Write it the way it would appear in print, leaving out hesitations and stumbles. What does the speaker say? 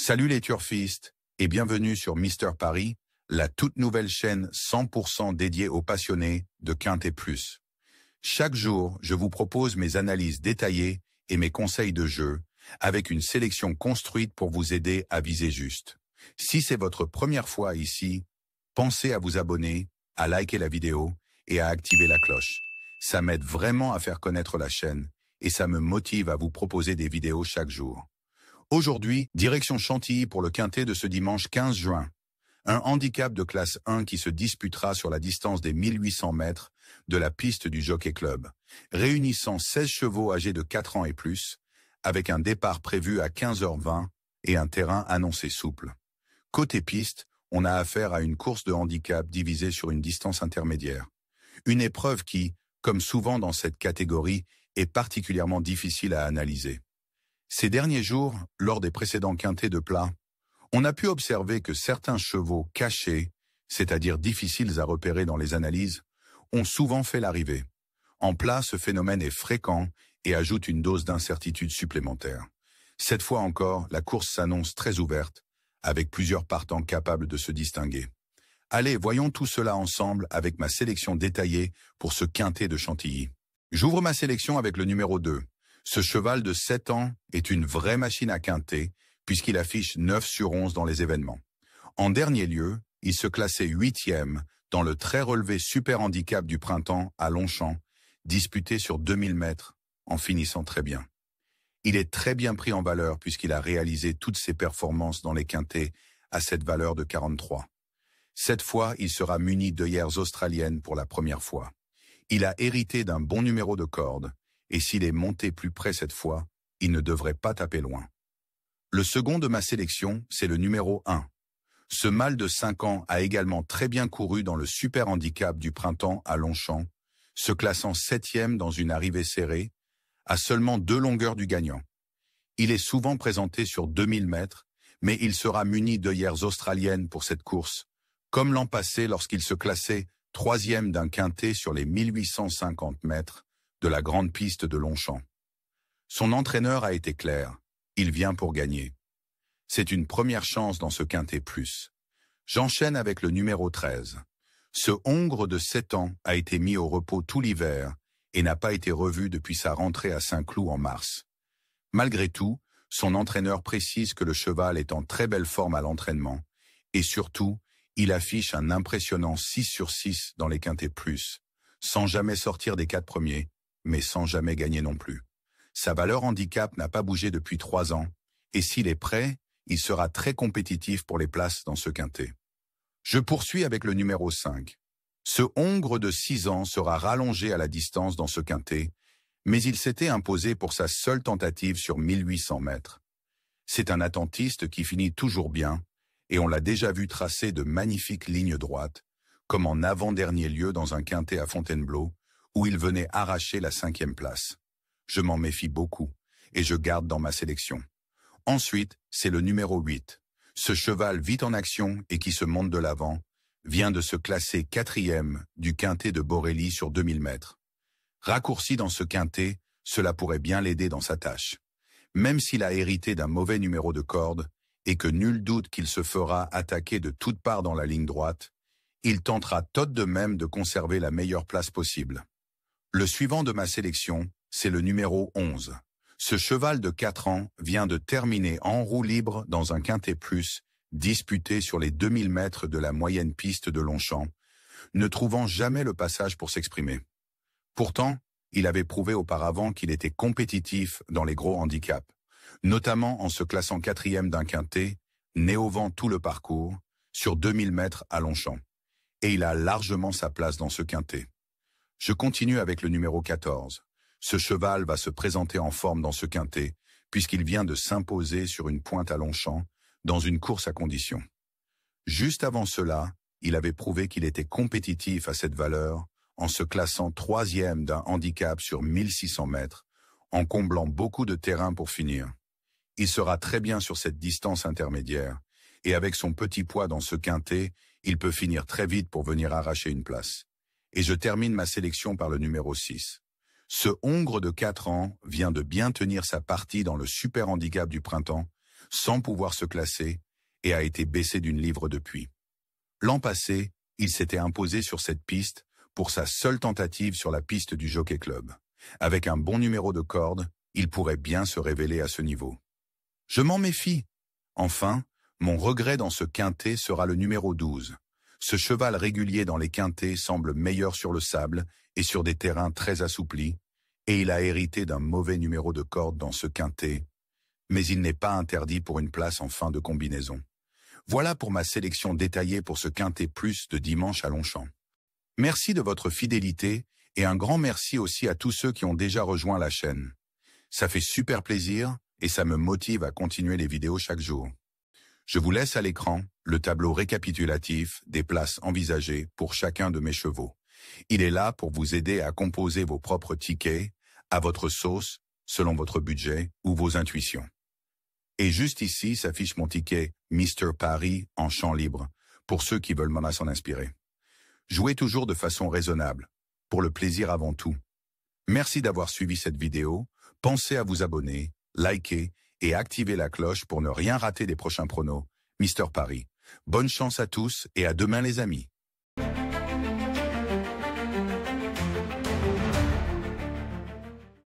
Salut les turfistes et bienvenue sur Mister Paris, la toute nouvelle chaîne 100% dédiée aux passionnés de Quintet Plus. Chaque jour, je vous propose mes analyses détaillées et mes conseils de jeu, avec une sélection construite pour vous aider à viser juste. Si c'est votre première fois ici, pensez à vous abonner, à liker la vidéo et à activer la cloche. Ça m'aide vraiment à faire connaître la chaîne et ça me motive à vous proposer des vidéos chaque jour. Aujourd'hui, direction Chantilly pour le quintet de ce dimanche 15 juin. Un handicap de classe 1 qui se disputera sur la distance des 1800 mètres de la piste du Jockey Club, réunissant 16 chevaux âgés de 4 ans et plus, avec un départ prévu à 15h20 et un terrain annoncé souple. Côté piste, on a affaire à une course de handicap divisée sur une distance intermédiaire. Une épreuve qui, comme souvent dans cette catégorie, est particulièrement difficile à analyser. Ces derniers jours, lors des précédents quintets de plat, on a pu observer que certains chevaux cachés, c'est-à-dire difficiles à repérer dans les analyses, ont souvent fait l'arrivée. En plat, ce phénomène est fréquent et ajoute une dose d'incertitude supplémentaire. Cette fois encore, la course s'annonce très ouverte, avec plusieurs partants capables de se distinguer. Allez, voyons tout cela ensemble avec ma sélection détaillée pour ce quintet de Chantilly. J'ouvre ma sélection avec le numéro 2. Ce cheval de 7 ans est une vraie machine à quinter, puisqu'il affiche 9 sur 11 dans les événements. En dernier lieu, il se classait 8e dans le très relevé super handicap du printemps à Longchamp, disputé sur 2000 mètres, en finissant très bien. Il est très bien pris en valeur puisqu'il a réalisé toutes ses performances dans les quintets à cette valeur de 43. Cette fois, il sera muni d'œillères australiennes pour la première fois. Il a hérité d'un bon numéro de corde, et s'il est monté plus près cette fois, il ne devrait pas taper loin. Le second de ma sélection, c'est le numéro 1. Ce mâle de 5 ans a également très bien couru dans le super handicap du printemps à Longchamp, se classant 7e dans une arrivée serrée, à seulement 2 longueurs du gagnant. Il est souvent présenté sur 2000 mètres, mais il sera muni d'œillères australiennes pour cette course, comme l'an passé lorsqu'il se classait 3e d'un quintet sur les 1850 mètres, de la grande piste de Longchamp. Son entraîneur a été clair, il vient pour gagner. C'est une première chance dans ce quintet plus. J'enchaîne avec le numéro 13. Ce hongre de 7 ans a été mis au repos tout l'hiver et n'a pas été revu depuis sa rentrée à Saint-Cloud en mars. Malgré tout, son entraîneur précise que le cheval est en très belle forme à l'entraînement et surtout, il affiche un impressionnant 6 sur 6 dans les quintets plus, sans jamais sortir des 4 premiers, mais sans jamais gagner non plus. Sa valeur handicap n'a pas bougé depuis 3 ans, et s'il est prêt, il sera très compétitif pour les places dans ce quintet. Je poursuis avec le numéro 5. Ce hongre de 6 ans sera rallongé à la distance dans ce quintet, mais il s'était imposé pour sa seule tentative sur 1800 mètres. C'est un attentiste qui finit toujours bien, et on l'a déjà vu tracer de magnifiques lignes droites, comme en avant-dernier lieu dans un quintet à Fontainebleau, où il venait arracher la 5e place. Je m'en méfie beaucoup, et je garde dans ma sélection. Ensuite, c'est le numéro 8. Ce cheval vite en action et qui se monte de l'avant, vient de se classer 4e du quintet de Borelli sur 2000 mètres. Raccourci dans ce quintet, cela pourrait bien l'aider dans sa tâche. Même s'il a hérité d'un mauvais numéro de corde, et que nul doute qu'il se fera attaquer de toutes parts dans la ligne droite, il tentera tout de même de conserver la meilleure place possible. Le suivant de ma sélection, c'est le numéro 11. Ce cheval de 4 ans vient de terminer en roue libre dans un quintet plus, disputé sur les 2000 mètres de la moyenne piste de Longchamp, ne trouvant jamais le passage pour s'exprimer. Pourtant, il avait prouvé auparavant qu'il était compétitif dans les gros handicaps, notamment en se classant 4e d'un quintet, néovant tout le parcours, sur 2000 mètres à Longchamp. Et il a largement sa place dans ce quintet. Je continue avec le numéro 14. Ce cheval va se présenter en forme dans ce quintet, puisqu'il vient de s'imposer sur une pointe à Longchamp, dans une course à condition. Juste avant cela, il avait prouvé qu'il était compétitif à cette valeur, en se classant 3e d'un handicap sur 1600 mètres, en comblant beaucoup de terrain pour finir. Il sera très bien sur cette distance intermédiaire, et avec son petit poids dans ce quintet, il peut finir très vite pour venir arracher une place. Et je termine ma sélection par le numéro 6. Ce hongre de 4 ans vient de bien tenir sa partie dans le super handicap du printemps, sans pouvoir se classer, et a été baissé d'une livre depuis. L'an passé, il s'était imposé sur cette piste pour sa seule tentative sur la piste du Jockey Club. Avec un bon numéro de corde, il pourrait bien se révéler à ce niveau. Je m'en méfie. Enfin, mon regret dans ce quintet sera le numéro 12. Ce cheval régulier dans les quintets semble meilleur sur le sable et sur des terrains très assouplis, et il a hérité d'un mauvais numéro de corde dans ce quintet, mais il n'est pas interdit pour une place en fin de combinaison. Voilà pour ma sélection détaillée pour ce quintet plus de dimanche à Longchamp. Merci de votre fidélité et un grand merci aussi à tous ceux qui ont déjà rejoint la chaîne. Ça fait super plaisir et ça me motive à continuer les vidéos chaque jour. Je vous laisse à l'écran le tableau récapitulatif des places envisagées pour chacun de mes chevaux. Il est là pour vous aider à composer vos propres tickets à votre sauce, selon votre budget ou vos intuitions. Et juste ici s'affiche mon ticket Mr Paris en champ libre, pour ceux qui veulent m'en s'en inspirer. Jouez toujours de façon raisonnable, pour le plaisir avant tout. Merci d'avoir suivi cette vidéo, pensez à vous abonner, liker et activer la cloche pour ne rien rater des prochains pronos. Mr Paris. Bonne chance à tous et à demain les amis.